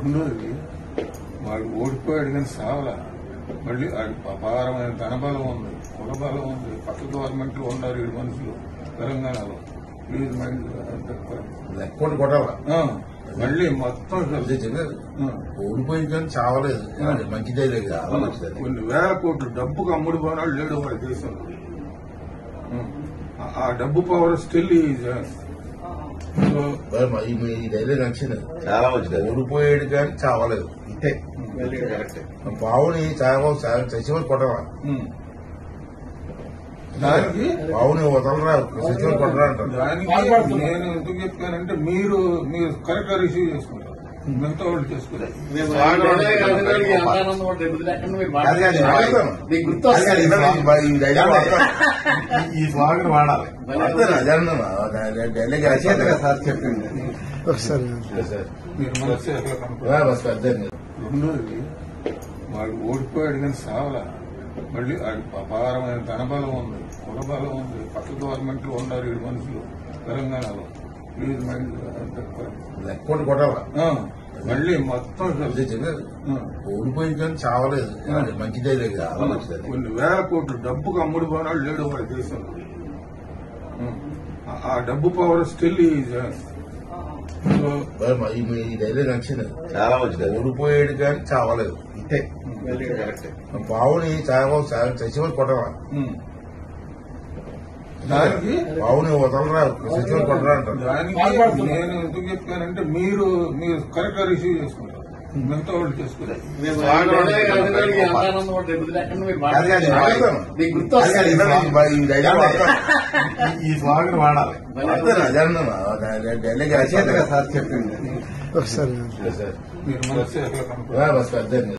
రెండోది వాడు ఓడిపోయాడు కానీ సావలా. మళ్ళీ అపారమైన ధనబలం ఉంది, కులబలం ఉంది, పక్క గవర్నమెంట్ లో ఉన్నారు 7 మనుషులు తెలంగాణలో. ప్లీజ్ మైండ్ లెక్కోటి కొట్టాలా మళ్ళీ మొత్తం ఓడిపోయింది కానీ చావలేదు. మంచిదే లేదు, కొన్ని వేల కోట్లు డబ్బుకు అమ్ముడు పోనాడు లేడు వాడి దేశంలో. ఆ డబ్బు పవర్ స్టిల్ ఈ డైలాగ్ నచ్చింది, చాలా మంచిది. ఓడిపోయాడు కానీ చావలేదు, ఇంతే. బావుని చచ్చిపోయి కొట్టరా, దానికి బావుని వదలరా, చచ్చిపోయి కొట్టరా అంటారు. దానికి నేను ఎందుకు చెప్పానంటే మీరు కరెక్ట్ గా రిసీవ్ చేసుకుంటారు, మిగతా వాళ్ళు చేసుకుంటారు. ఈ స్లాగన్ వాడాలి, డైలాగ్ సార్ చెప్పింది. రెండోది వాడు ఓడిపోయాడు కానీ సావలా. మళ్ళీ అపారమైన ధనబలం ఉంది, కులబలం ఉంది, పక్క గవర్నమెంట్ లో ఉన్నారు 7 మనుషులు తెలంగాణలో. ప్లీజ్ మైండ్ లెక్కోటి కొట్టాలా మళ్ళీ మొత్తం ఓడిపోయింది కానీ చావలేదు, మంచిదే లేదు. కొన్ని వేల కోట్లు డబ్బుకు అమ్ముడు పోనాడు లేడు వాడి దేశంలో. ఆ డబ్బు పవర్ స్టిల్ ఈ డైలాగ్ నచ్చింది, చాలా మంచిది. ఓడిపోయాడు కానీ చావలేదు, ఇంతే. బావుని చచ్చిపోయి కొట్టరా, దానికి బావుని వదలరా, చచ్చిపోయి కొట్టరా అంటారు. దానికి నేను ఎందుకు చెప్పానంటే మీరు కరెక్ట్ గా రిసీవ్ చేసుకుంటారు, మిగతా వాళ్ళు చేసుకుంటారు. ఈ స్లాగన్ వాడాలి, డైలాగ్ సార్ చెప్పింది. మీరు మనసు ఎట్లా కనుక్కోవాలి?